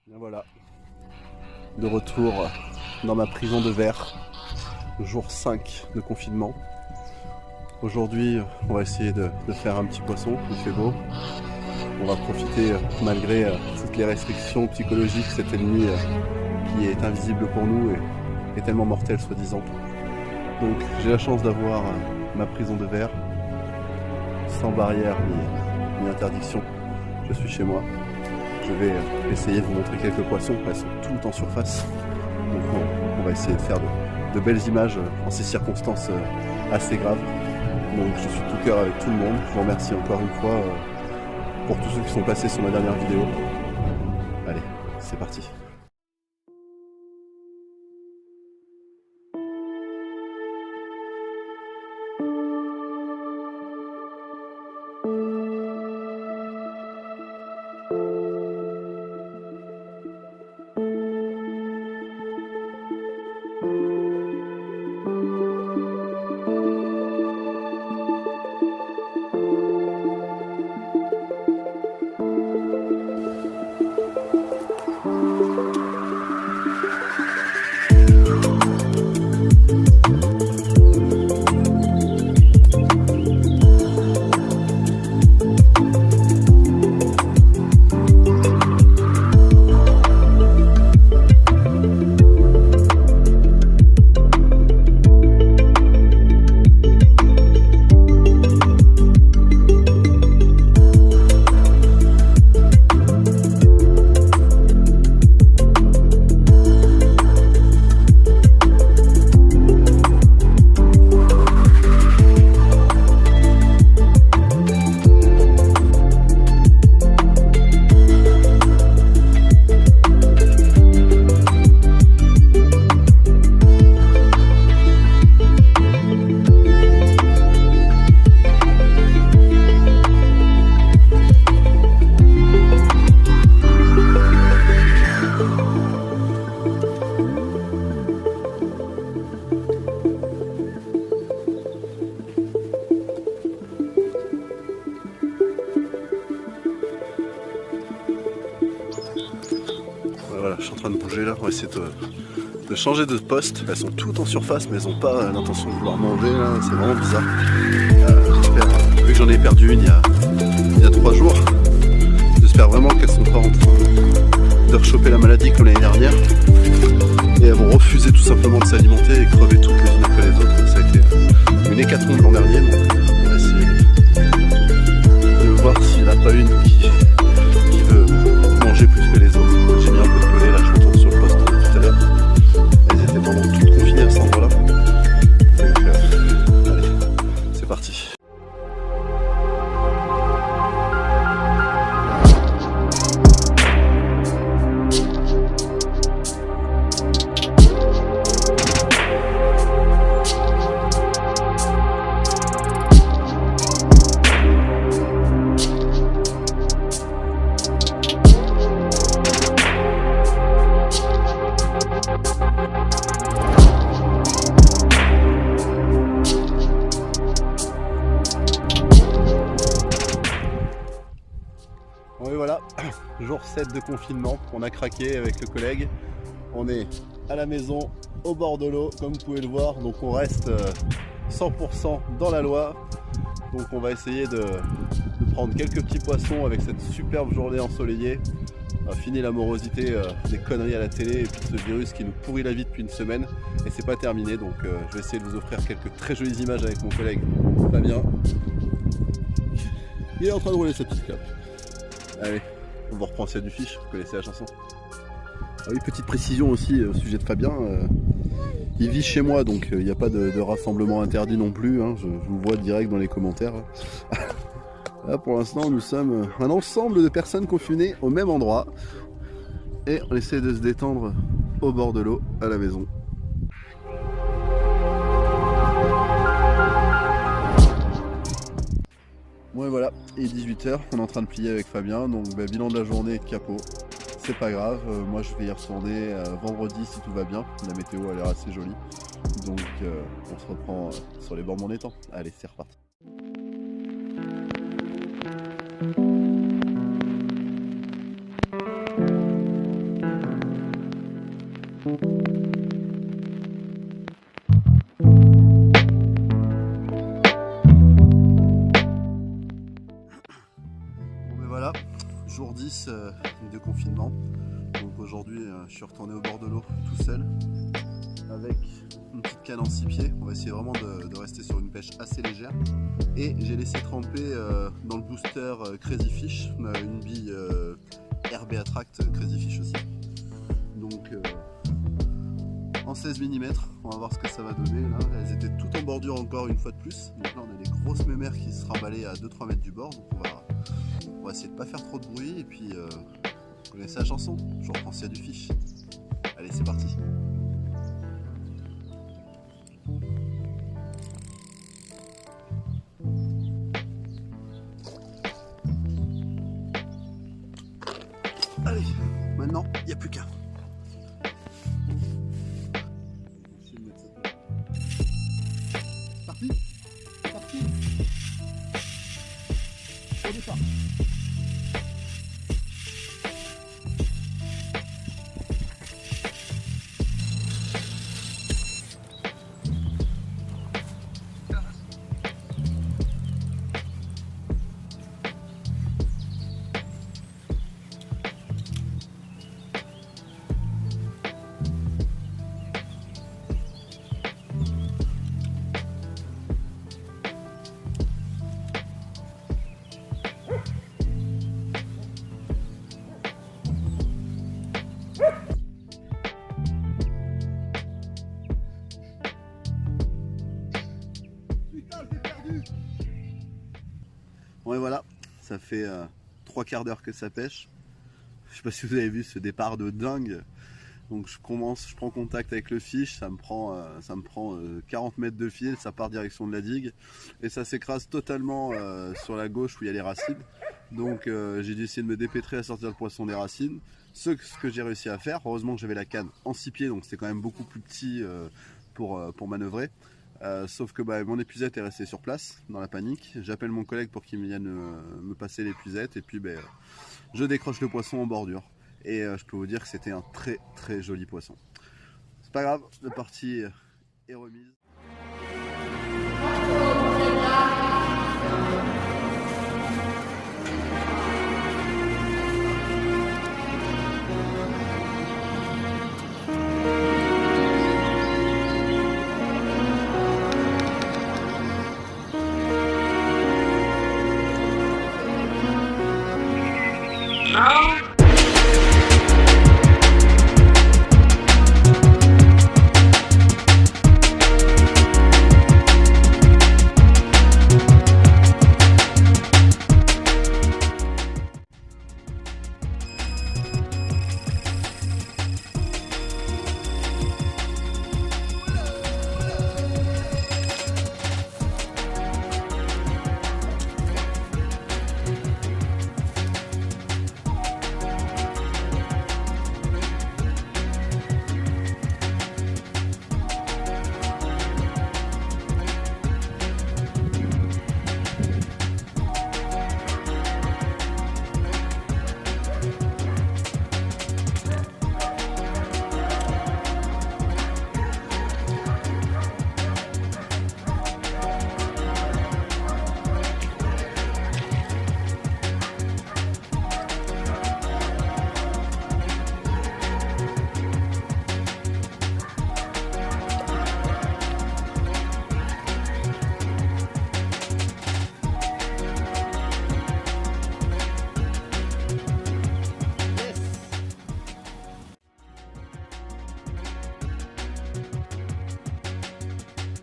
Bien voilà, de retour dans ma prison de verre, jour 5 de confinement. Aujourd'hui, on va essayer de faire un petit poisson, il fait beau. On va profiter, malgré toutes les restrictions psychologiques, cet ennemi qui est invisible pour nous et tellement mortel soi-disant. Donc j'ai la chance d'avoir ma prison de verre, sans barrière ni interdiction. Je suis chez moi. Je vais essayer de vous montrer quelques poissons, elles sont tout en surface. Donc on va essayer de faire de belles images en ces circonstances assez graves. Donc je suis tout cœur avec tout le monde. Je vous remercie encore une fois pour tous ceux qui sont passés sur ma dernière vidéo. Allez, c'est parti. Voilà, je suis en train de bouger là, on va essayer de changer de poste. Elles sont toutes en surface mais elles n'ont pas l'intention de vouloir manger là, c'est vraiment bizarre. Vu que j'en ai perdu une il y a 3 jours, j'espère vraiment qu'elles sont pas en train de rechoper la maladie comme l'année dernière. Et elles vont refuser tout simplement de s'alimenter et crever toutes les unes après les autres. Ça a été une hécatombe l'an dernier, donc on va essayer de voir s'il n'y en a pas une qui veut manger plus que les autres. J'ai mis un peu de pelé, là je retourne sur le poste tout à l'heure. Elles étaient vraiment toutes confinées à cet endroit-là. Donc allez, c'est parti. Bon et voilà, jour 7 de confinement, on a craqué avec le collègue. On est à la maison, au bord de l'eau, comme vous pouvez le voir. Donc on reste 100% dans la loi. Donc on va essayer de prendre quelques petits poissons avec cette superbe journée ensoleillée. On va finir la morosité des conneries à la télé et puis de ce virus qui nous pourrit la vie depuis une semaine. Et c'est pas terminé, donc je vais essayer de vous offrir quelques très jolies images avec mon collègue Fabien. Il est en train de rouler sa petite clope. Allez, on va reprendre celle du fiche, vous connaissez la chanson. Ah oui, petite précision aussi au sujet de Fabien, il vit chez moi donc il n'y a pas de rassemblement interdit non plus, hein, je vous vois direct dans les commentaires. Là pour l'instant nous sommes un ensemble de personnes confinées au même endroit et on essaie de se détendre au bord de l'eau à la maison. Bon et voilà, il est 18 h, on est en train de plier avec Fabien, donc bilan de la journée, capot. C'est pas grave, moi je vais y retourner vendredi si tout va bien, la météo a l'air assez jolie. Donc on se reprend sur les bords de mon étang. Allez, c'est reparti. de confinement. Donc aujourd'hui je suis retourné au bord de l'eau tout seul avec une petite canne en 6 pieds. On va essayer vraiment de rester sur une pêche assez légère. Et j'ai laissé tremper dans le booster Crazy Fish, une bille RB Attract Crazy Fish aussi. Donc en 16 mm, on va voir ce que ça va donner. Là, elles étaient toutes en bordure encore une fois de plus. Donc là on a des grosses mémères qui se remballaient à 2-3 mètres du bord. Donc on va essayer de pas faire trop de bruit et puis vous connaissez la chanson, je reprends s'il y a du fish. Allez, c'est parti. Allez, maintenant, il n'y a plus qu'un. C'est parti. C'est parti. Au départ. Bon et voilà, ça fait 3 quarts d'heure que ça pêche. Je sais pas si vous avez vu ce départ de dingue. Donc je prends contact avec le fish, ça me prend 40 mètres de fil, ça part direction de la digue et ça s'écrase totalement sur la gauche où il y a les racines. Donc j'ai dû essayer de me dépêtrer à sortir le poisson des racines. Ce que j'ai réussi à faire, heureusement que j'avais la canne en 6 pieds, donc c'était quand même beaucoup plus petit pour manœuvrer. Sauf que mon épuisette est restée sur place dans la panique. J'appelle mon collègue pour qu'il vienne me passer l'épuisette et puis je décroche le poisson en bordure. Et je peux vous dire que c'était un très très joli poisson. C'est pas grave, la partie est remise.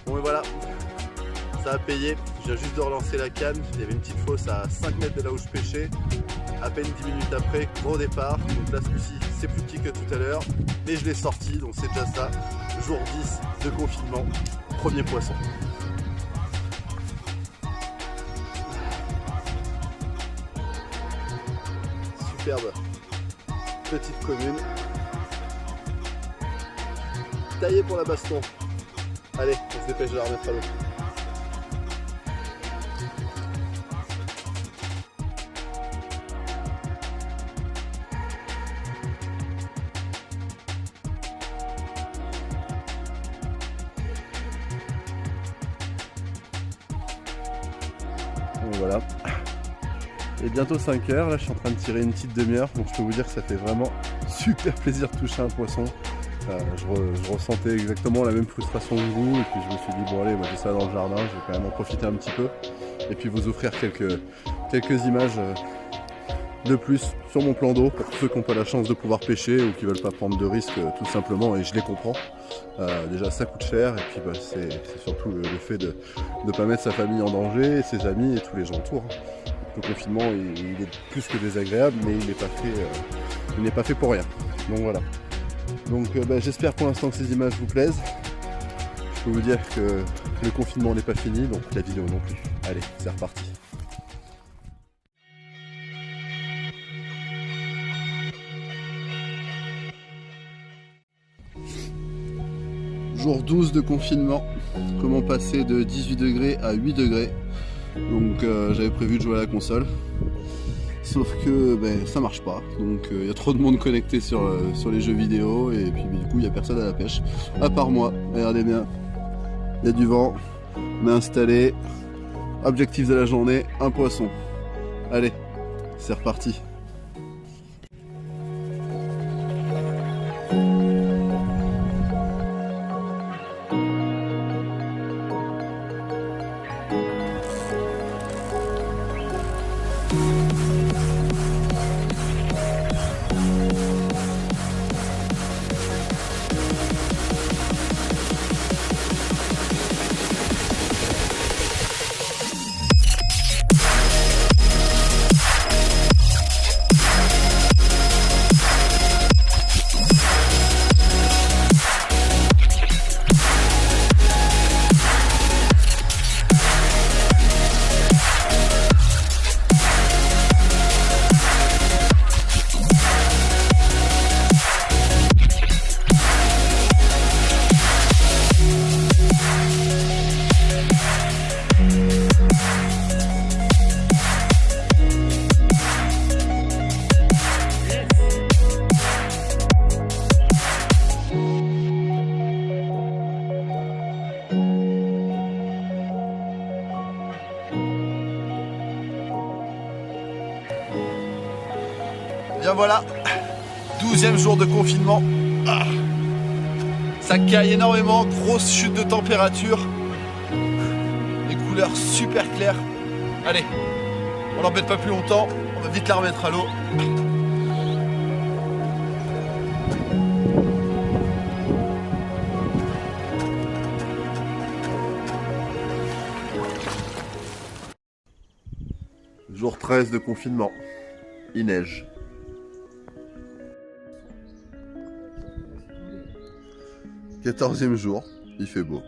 Bon et voilà, ça a payé, je viens juste de relancer la canne, il y avait une petite fosse à 5 mètres de là où je pêchais, à peine 10 minutes après, gros départ, donc là ce coup-ci c'est plus petit que tout à l'heure, mais je l'ai sorti, donc c'est déjà ça, jour 10 de confinement, premier poisson. Superbe petite commune, taillé pour la baston. Allez, on se dépêche de la remettre à l'eau. Et voilà, Il est bientôt 5 heures, là je suis en train de tirer une petite demi-heure, donc je peux vous dire que ça fait vraiment super plaisir de toucher un poisson. Je ressentais exactement la même frustration que vous, et puis je me suis dit bon allez, moi j'ai ça dans le jardin, je vais quand même en profiter un petit peu, et puis vous offrir quelques images de plus sur mon plan d'eau, pour ceux qui n'ont pas la chance de pouvoir pêcher, ou qui veulent pas prendre de risques tout simplement, et je les comprends. Déjà ça coûte cher, et puis c'est surtout le fait de ne pas mettre sa famille en danger, ses amis et tous les gens autour. Le confinement il est plus que désagréable, mais il n'est pas fait pour rien. Donc voilà. Donc j'espère pour l'instant que ces images vous plaisent. Je peux vous dire que le confinement n'est pas fini, donc la vidéo non plus. Allez, c'est reparti. Jour 12 de confinement. Comment passer de 18 degrés à 8 degrés. Donc j'avais prévu de jouer à la console. Sauf que ça marche pas, donc il y a trop de monde connecté sur les jeux vidéo, et puis du coup il n'y a personne à la pêche, à part moi. Regardez bien, il y a du vent, on est installé, objectif de la journée, un poisson. Allez, c'est reparti. Bien voilà, 12e jour de confinement. Ça caille énormément, grosse chute de température. Les couleurs super claires. Allez, on n'embête pas plus longtemps, on va vite la remettre à l'eau. Jour 13 de confinement, il neige. 14e jour, il fait beau.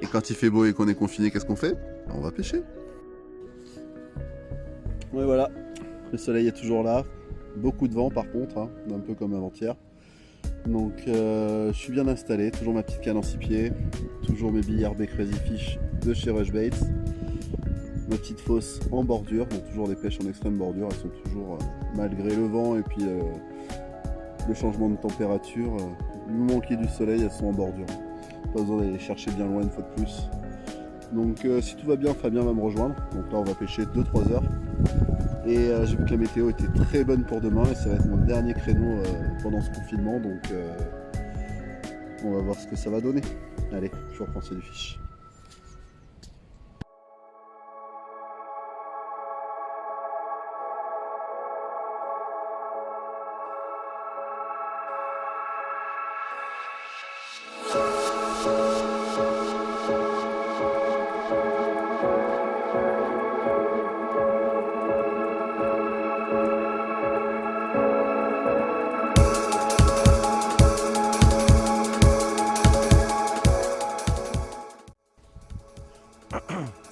Et quand il fait beau et qu'on est confiné, qu'est-ce qu'on fait? On va pêcher. Ouais voilà, le soleil est toujours là. Beaucoup de vent par contre, hein, un peu comme avant-hier. Donc je suis bien installé, toujours ma petite canne en 6 pieds, toujours mes billes RB Crazy Fish de chez Rush Baits. Ma petite fosse en bordure, donc toujours des pêches en extrême bordure, elles sont toujours, malgré le vent et puis le changement de température, du moment qu'il y a du soleil, elles sont en bordure. Pas besoin d'aller chercher bien loin une fois de plus. Donc si tout va bien, Fabien va me rejoindre. Donc là on va pêcher 2-3 heures. Et j'ai vu que la météo était très bonne pour demain et ça va être mon dernier créneau pendant ce confinement. Donc on va voir ce que ça va donner. Allez, je reprends ces fiches.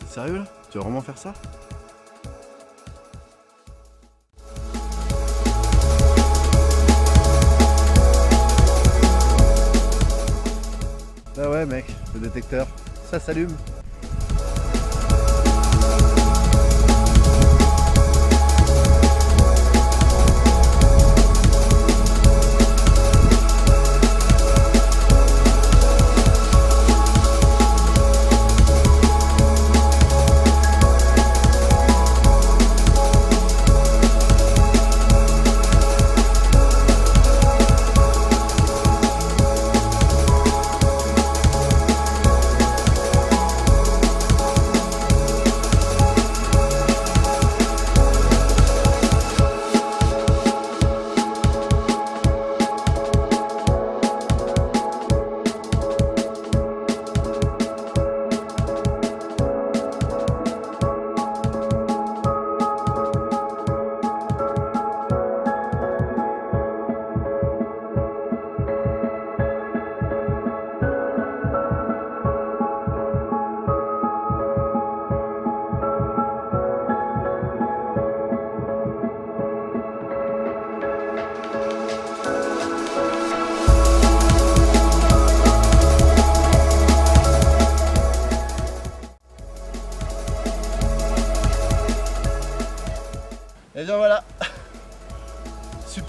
Sérieux là? Tu vas vraiment faire ça? Bah ouais mec, le détecteur, ça s'allume.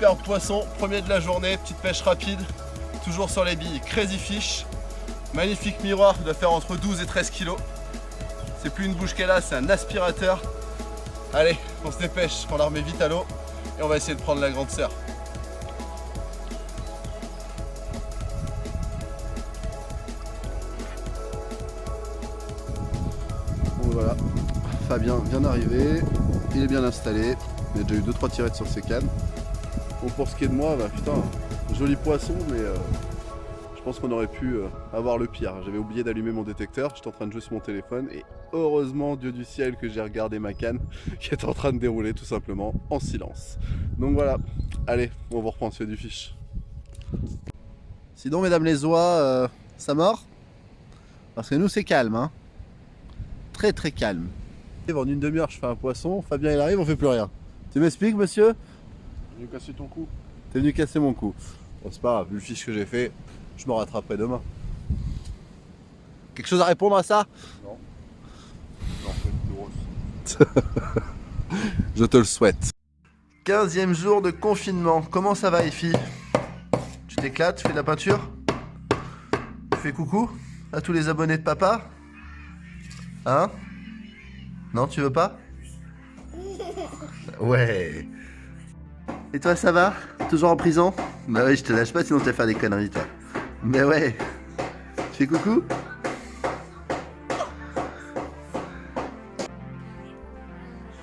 Super poisson, premier de la journée, petite pêche rapide, toujours sur les billes Crazy Fish. Magnifique miroir, doit faire entre 12 et 13 kg. C'est plus une bouche qu'elle a, c'est un aspirateur. Allez, on se dépêche, on la remet vite à l'eau et on va essayer de prendre la grande sœur. Bon voilà, Fabien vient d'arriver, il est bien installé, il a déjà eu 2-3 tirettes sur ses cannes. Bon, pour ce qui est de moi, bah putain, joli poisson, mais je pense qu'on aurait pu avoir le pire. J'avais oublié d'allumer mon détecteur, j'étais en train de jouer sur mon téléphone et heureusement, Dieu du ciel, que j'ai regardé ma canne qui est en train de dérouler tout simplement en silence. Donc voilà, allez, on vous reprend sur du fiche. Sinon, mesdames les oies, ça mord? Parce que nous, c'est calme, hein. Très très calme. En une demi-heure, je fais un poisson, Fabien il arrive, on fait plus rien. Tu m'expliques, monsieur? T'es venu casser ton cou. T'es venu casser mon cou. Bon, c'est pas grave, vu le fiche que j'ai fait, je me rattraperai demain. Quelque chose à répondre à ça? Non. Non, c'est une grosse. Je te le souhaite. 15e jour de confinement. Comment ça va, Effie? Tu t'éclates? Tu fais de la peinture? Tu fais coucou à tous les abonnés de papa? Hein? Non, tu veux pas? Ouais. Et toi, ça va? Toujours en prison? Bah oui, je te lâche pas, sinon tu vas faire des conneries, toi. Mais ouais. Tu fais coucou?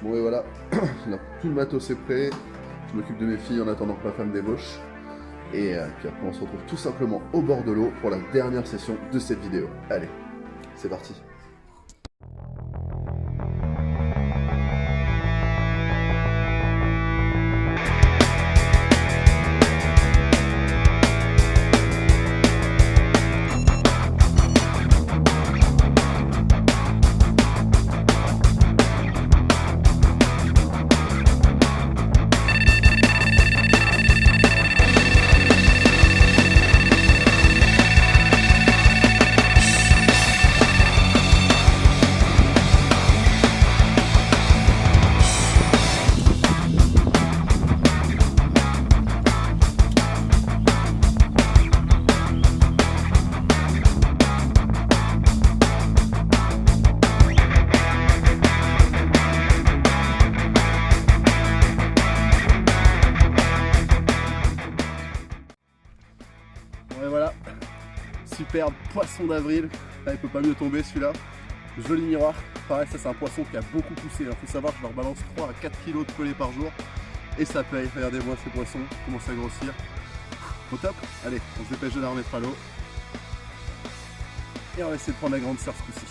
Bon et voilà, là, tout le matos est prêt. Je m'occupe de mes filles en attendant que ma femme débauche. Et puis après on se retrouve tout simplement au bord de l'eau pour la dernière session de cette vidéo. Allez, c'est parti. Et voilà, superbe poisson d'avril. Là, il peut pas mieux tomber celui-là. Joli miroir. Pareil, ça c'est un poisson qui a beaucoup poussé. Il faut savoir que je leur balance 3 à 4 kg de pelés par jour. Et ça paye. Regardez-moi ces poissons, commencent à grossir. Au top. Allez, on se dépêche de la remettre à l'eau. Et on va essayer de prendre la grande sœur ce coup-ci.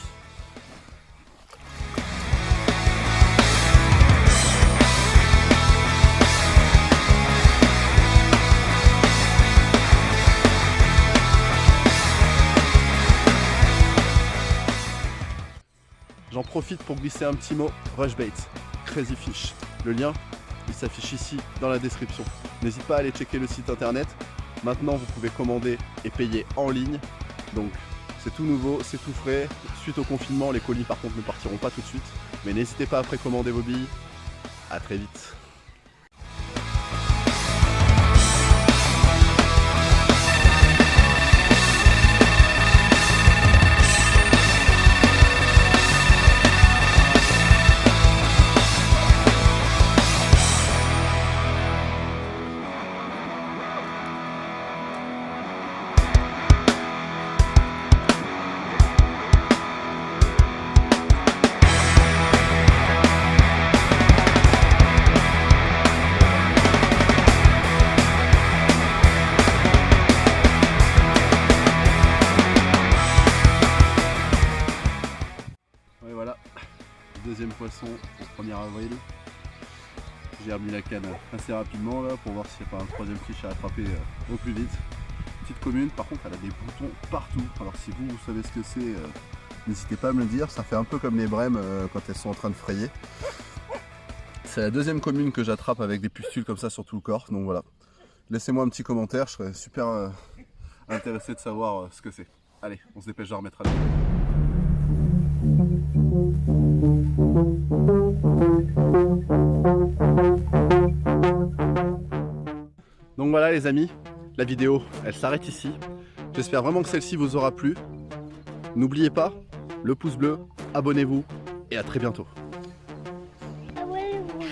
J'en profite pour glisser un petit mot, Rushbait, Crazy Fish. Le lien, il s'affiche ici dans la description. N'hésite pas à aller checker le site internet. Maintenant, vous pouvez commander et payer en ligne. Donc, c'est tout nouveau, c'est tout frais. Suite au confinement, les colis par contre ne partiront pas tout de suite. Mais n'hésitez pas à précommander vos billes. À très vite. Deuxième poisson au 1er avril. J'ai remis la canne assez rapidement là pour voir s'il n'y a pas un troisième fiche à attraper au plus vite. Petite commune, par contre elle a des boutons partout. Alors si vous savez ce que c'est, n'hésitez pas à me le dire. Ça fait un peu comme les brèmes quand elles sont en train de frayer. C'est la deuxième commune que j'attrape avec des pustules comme ça sur tout le corps. Donc voilà. Laissez-moi un petit commentaire, je serais super intéressé de savoir ce que c'est. Allez, on se dépêche de la remettre à l'eau. Voilà les amis, la vidéo elle s'arrête ici. J'espère vraiment que celle-ci vous aura plu. N'oubliez pas, le pouce bleu, abonnez-vous et à très bientôt. Abonnez-vous.